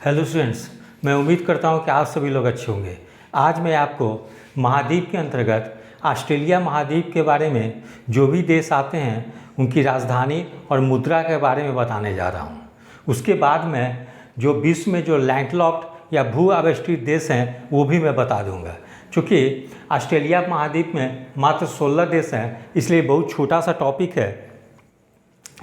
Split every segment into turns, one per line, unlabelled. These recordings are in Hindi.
हेलो स्टूडेंट्स, मैं उम्मीद करता हूं कि आप सभी लोग अच्छे होंगे। आज मैं आपको महाद्वीप के अंतर्गत ऑस्ट्रेलिया महाद्वीप के बारे में जो भी देश आते हैं उनकी राजधानी और मुद्रा के बारे में बताने जा रहा हूं। उसके बाद मैं जो विश्व में जो लैंडलॉक्ड या भू आविष्कृत देश हैं वो भी मैं बता दूंगा। चूँकि ऑस्ट्रेलिया महाद्वीप में मात्र 16 देश हैं, इसलिए बहुत छोटा सा टॉपिक है।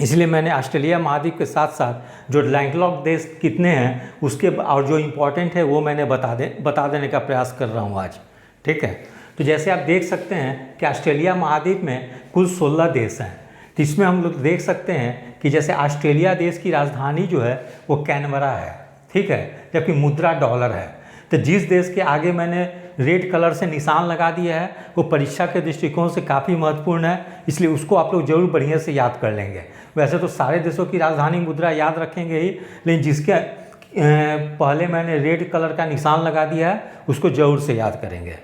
इसलिए मैंने ऑस्ट्रेलिया महाद्वीप के साथ साथ जो लैंडलॉक्ड देश कितने हैं उसके और जो इम्पोर्टेंट है वो मैंने बता देने का प्रयास कर रहा हूँ आज। ठीक है, तो जैसे आप देख सकते हैं कि ऑस्ट्रेलिया महाद्वीप में कुल 16 देश हैं। तो इसमें हम लोग देख सकते हैं कि जैसे ऑस्ट्रेलिया देश की राजधानी जो है वो कैनबरा है, ठीक है, जबकि मुद्रा डॉलर है। तो जिस देश के आगे मैंने रेड कलर से निशान लगा दिया है वो परीक्षा के दृष्टिकोण से काफ़ी महत्वपूर्ण है, इसलिए उसको आप लोग जरूर बढ़िया से याद कर लेंगे। वैसे तो सारे देशों की राजधानी मुद्रा याद रखेंगे ही, लेकिन जिसके पहले मैंने रेड कलर का निशान लगा दिया है उसको जरूर से याद करेंगे।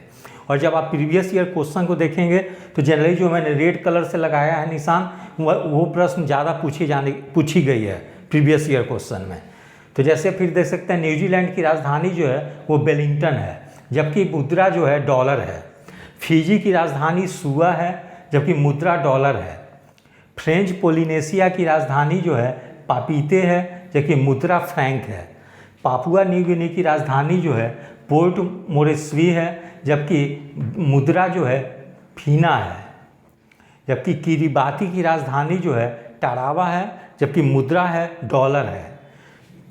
और जब आप प्रीवियस ईयर क्वेश्चन को देखेंगे तो जनरली जो मैंने रेड कलर से लगाया है निशान वो प्रश्न ज़्यादा पूछी गई है प्रीवियस ईयर क्वेश्चन में। तो जैसे फिर देख सकते हैं न्यूजीलैंड की राजधानी जो है वो वेलिंगटन है, जबकि मुद्रा जो है डॉलर है। फिजी की राजधानी सुआ है, जबकि मुद्रा डॉलर है। फ्रेंच पोलिनेशिया की राजधानी जो है पापीते है, जबकि मुद्रा फ्रैंक है। पापुआ न्यू गिनी की राजधानी जो है पोर्ट मोरेस्बी है, जबकि मुद्रा जो है फीना है। जबकि किरिबाती की राजधानी जो है टारावा है, जबकि मुद्रा है डॉलर है।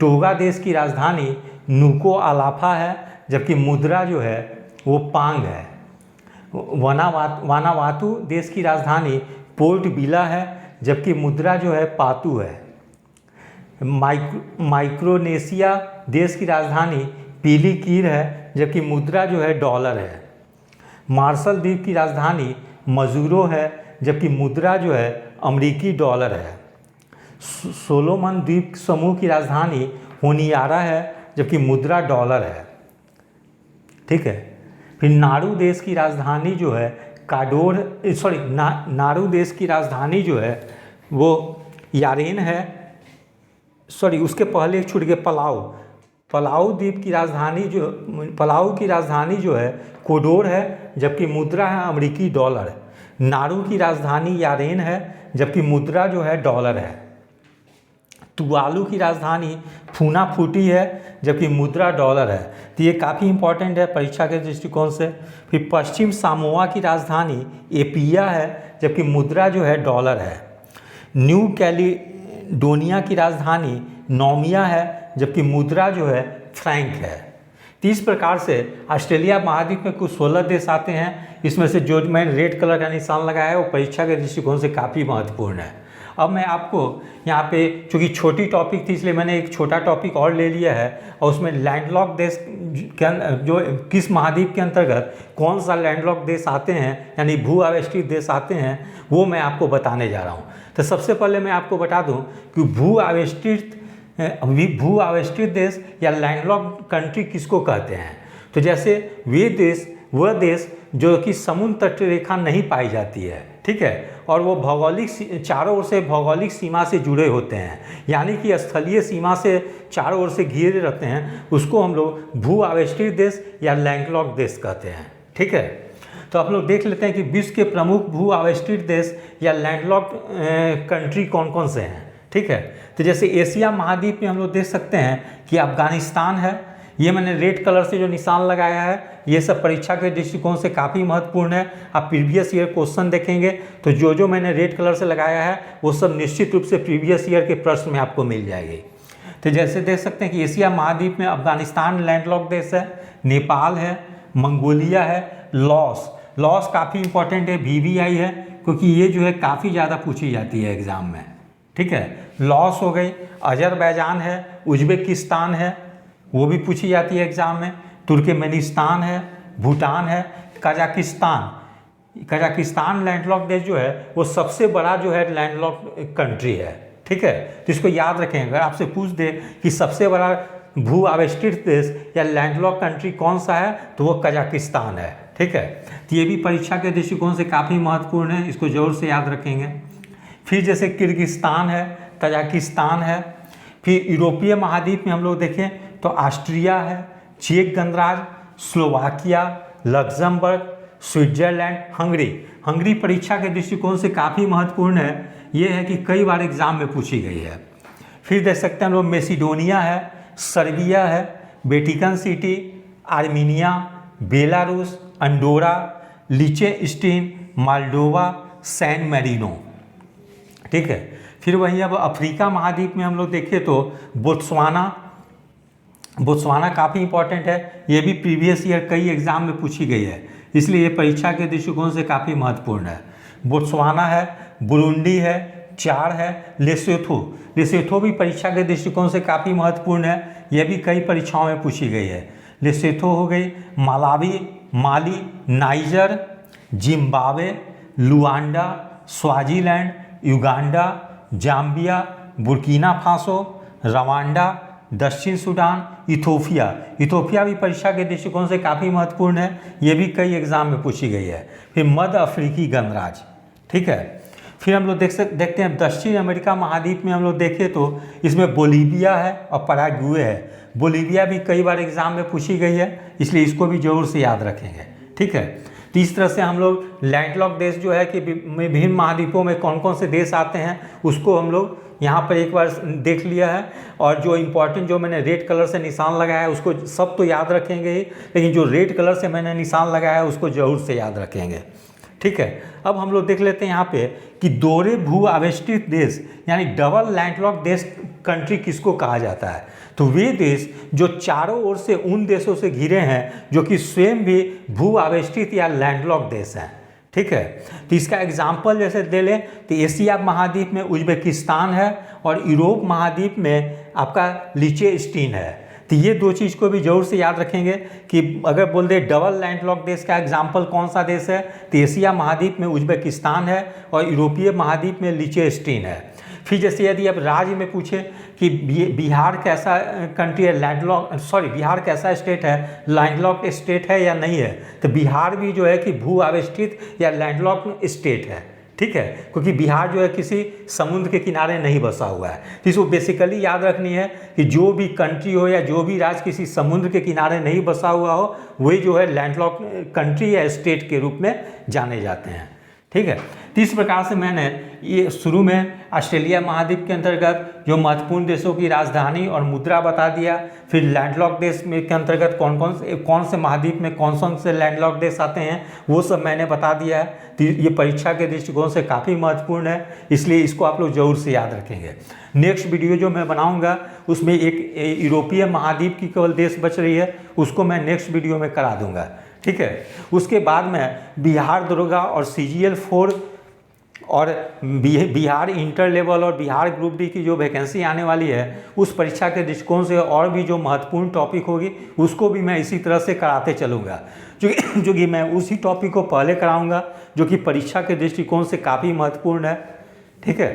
टोगा देश की राजधानी नुको अलाफा है, जबकि मुद्रा जो है वो पांग है। वानावातु देश की राजधानी पोर्ट बिला है, जबकि मुद्रा जो है पातू है। माइक्रोनेशिया देश की राजधानी पीलीकीर है, जबकि मुद्रा जो है डॉलर है। मार्शल द्वीप की राजधानी मजूरो है, जबकि मुद्रा जो है अमरीकी डॉलर है। सोलोमन द्वीप समूह की राजधानी होनियारा है, जबकि मुद्रा डॉलर है। ठीक है, फिर नारू देश की राजधानी जो है नारू देश की राजधानी जो है वो यारेन है। उसके पहले एक छूट गए पलाऊ द्वीप की राजधानी पलाऊ की राजधानी जो है कोडोर है, जबकि मुद्रा है अमरीकी डॉलर। नारू की राजधानी यारेन है, जबकि मुद्रा जो है डॉलर है। तुवालू की राजधानी फूनाफूटी है, जबकि मुद्रा डॉलर है। तो ये काफ़ी इंपॉर्टेंट है परीक्षा के दृष्टिकोण से। फिर पश्चिम सामोआ की राजधानी एपिया है, जबकि मुद्रा जो है डॉलर है। न्यू कैलिडोनिया की राजधानी नोमिया है, जबकि मुद्रा जो है फ्रैंक है। तो इस प्रकार से ऑस्ट्रेलिया महाद्वीप में कुछ 16 देश आते हैं। इसमें से जो मैंने रेड कलर का निशान लगाया है वो परीक्षा के दृष्टिकोण से काफ़ी महत्वपूर्ण है। अब मैं आपको यहाँ पे, चूँकि छोटी टॉपिक थी इसलिए मैंने एक छोटा टॉपिक और ले लिया है, और उसमें लैंडलॉक देश के जो किस महाद्वीप के अंतर्गत कौन सा लैंडलॉक देश आते हैं यानी भू आविष्कृत देश आते हैं वो मैं आपको बताने जा रहा हूँ। तो सबसे पहले मैं आपको बता दूँ कि भू आविष्कृत देश या लैंडलॉक कंट्री किसको कहते हैं। तो जैसे वह देश जो कि समुद्र तट रेखा नहीं पाई जाती है, ठीक है, और वो चारों ओर से भौगोलिक सीमा से जुड़े होते हैं, यानी कि स्थलीय सीमा से चारों ओर से घिरे रहते हैं, उसको हम लोग भू आविष्कृत देश या लैंडलॉक देश कहते हैं। ठीक है, तो आप लोग देख लेते हैं कि विश्व के प्रमुख भू आविष्कृत देश या लैंडलॉक कंट्री कौन कौन से हैं। ठीक है, तो जैसे एशिया महाद्वीप में हम लोग देख सकते हैं कि अफगानिस्तान है। ये मैंने रेड कलर से जो निशान लगाया है ये सब परीक्षा के दृष्टिकोण से काफ़ी महत्वपूर्ण है। आप प्रीवियस ईयर क्वेश्चन देखेंगे तो जो मैंने रेड कलर से लगाया है वो सब निश्चित रूप से प्रीवियस ईयर के प्रश्न में आपको मिल जाएगी। तो जैसे देख सकते हैं कि एशिया महाद्वीप में अफगानिस्तान लैंडलॉक देश है, नेपाल है, मंगोलिया है, लॉस काफ़ी इंपॉर्टेंट है, BVI है, क्योंकि ये जो है काफ़ी ज़्यादा पूछी जाती है एग्ज़ाम में। ठीक है, लॉस हो गई। अजरबैजान है, उज्बेकिस्तान है, वो भी पूछी जाती है एग्ज़ाम में। तुर्कमेनिस्तान है, भूटान है, कजाकिस्तान लैंडलॉक देश जो है वो सबसे बड़ा जो है लैंडलॉक कंट्री है। ठीक है, तो इसको याद रखें। अगर आपसे पूछ दे कि सबसे बड़ा भू आविष्कृत देश या लैंडलॉक कंट्री कौन सा है तो वो कजाकिस्तान है। ठीक है, तो ये भी परीक्षा के दृष्टिकोण से काफ़ी महत्वपूर्ण है, इसको ज़रूर से याद रखेंगे। फिर जैसे किर्गिस्तान है, तजाकिस्तान है। फिर यूरोपीय महाद्वीप में हम लोग देखें तो ऑस्ट्रिया है, चेक गणराज्य, स्लोवाकिया, लग्जमबर्ग, स्विट्जरलैंड, हंगरी परीक्षा के दृष्टिकोण से काफ़ी महत्वपूर्ण है। ये है कि कई बार एग्जाम में पूछी गई है। फिर देख सकते हैं हम लोग मेसिडोनिया है, सर्बिया है, Vatican City, Armenia, Belarus, Andorra, Liechtenstein, Moldova, San Marino. ठीक है। फिर वहीं अब अफ्रीका महाद्वीप में हम लोग देखें तो बोत्सवाना काफ़ी इंपॉर्टेंट है। ये भी प्रीवियस ईयर कई एग्जाम में पूछी गई है, इसलिए ये परीक्षा के दृष्टिकोण से काफ़ी महत्वपूर्ण है। बोत्सवाना है, बुरुंडी है, चार है, लेसोथो भी परीक्षा के दृष्टिकोण से काफ़ी महत्वपूर्ण है। यह भी कई परीक्षाओं में पूछी गई है। लेसोथो हो गई, Malawi, Mali, Niger, Zimbabwe, Luanda, Swaziland, Uganda, Zambia, Burkina Faso, Rwanda, दक्षिण सूडान, इथोपिया भी परीक्षा के दृष्टिकोण से काफ़ी महत्वपूर्ण है। ये भी कई एग्जाम में पूछी गई है। फिर मध्य अफ्रीकी गणराज्य। ठीक है। फिर हम लोग देखते हैं दक्षिण अमेरिका महाद्वीप में हम लोग देखें तो इसमें बोलीविया है और पैराग्वे है। बोलीविया भी कई बार एग्जाम में पूछी गई है, इसलिए इसको भी जरूर से याद रखेंगे। ठीक है। तो इस तरह से हम लोग लैंडलॉक देश जो है कि विभिन्न महाद्वीपों में कौन कौन से देश आते हैं उसको हम लोग यहाँ पर एक बार देख लिया है। और जो इम्पोर्टेंट जो मैंने रेड कलर से निशान लगाया है उसको सब तो याद रखेंगे ही, लेकिन जो रेड कलर से मैंने निशान लगाया है उसको जरूर से याद रखेंगे। ठीक है। अब हम लोग देख लेते हैं यहाँ पे कि दोहरे भू आवेष्टित देश यानी डबल लैंडलॉक देश कंट्री किसको कहा जाता है। तो वे देश जो चारों ओर से उन देशों से घिरे हैं जो कि स्वयं भी भू आवेष्टित या लैंडलॉक देश हैं। ठीक है। तो इसका एग्जाम्पल जैसे दे लें तो एशिया महाद्वीप में उज्बेकिस्तान है और यूरोप महाद्वीप में आपका लिचेस्टेन है। तो ये दो चीज़ को भी जरूर से याद रखेंगे कि अगर बोल दे डबल लैंडलॉक देश का एग्जाम्पल कौन सा देश है तो एशिया महाद्वीप में उज्बेकिस्तान है और यूरोपीय महाद्वीप में लिचेस्टेन है। फिर जैसे यदि अब राज्य में पूछे कि बिहार कैसा कंट्री है बिहार कैसा स्टेट है, लैंडलॉक स्टेट है या नहीं है, तो बिहार भी जो है कि भू आवेष्टित या लैंडलॉक स्टेट है। ठीक है। क्योंकि बिहार जो है किसी समुद्र के किनारे नहीं बसा हुआ है। तो इसको बेसिकली याद रखनी है कि जो भी कंट्री हो या जो भी राज्य किसी समुद्र के किनारे नहीं बसा हुआ हो वही जो है लैंडलॉक कंट्री या स्टेट के रूप में जाने जाते हैं। ठीक है। तो इस प्रकार से मैंने ये शुरू में ऑस्ट्रेलिया महाद्वीप के अंतर्गत जो महत्वपूर्ण देशों की राजधानी और मुद्रा बता दिया। फिर लैंडलॉक देश में के अंतर्गत कौन से महाद्वीप में कौन से लैंडलॉक देश आते हैं वो सब मैंने बता दिया है। तो ये परीक्षा के दृष्टिकोण से काफ़ी महत्वपूर्ण है, इसलिए इसको आप लोग जरूर से याद रखेंगे। नेक्स्ट वीडियो जो मैं बनाऊंगा उसमें एक यूरोपीय महाद्वीप की केवल देश बच रही है, उसको मैं नेक्स्ट वीडियो में करा दूंगा। ठीक है। उसके बाद में बिहार दरोगा और CGL 4 और बिहार इंटर लेवल और बिहार ग्रुप डी की जो वैकेंसी आने वाली है उस परीक्षा के दृष्टिकोण से और भी जो महत्वपूर्ण टॉपिक होगी उसको भी मैं इसी तरह से कराते चलूँगा, जो कि मैं उसी टॉपिक को पहले कराऊंगा जो कि परीक्षा के दृष्टिकोण से काफ़ी महत्वपूर्ण है। ठीक है।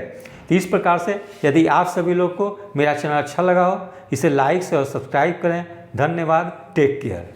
तो इस प्रकार से यदि आप सभी लोग को मेरा चैनल अच्छा लगा हो इसे लाइक से और सब्सक्राइब करें। धन्यवाद। Take care.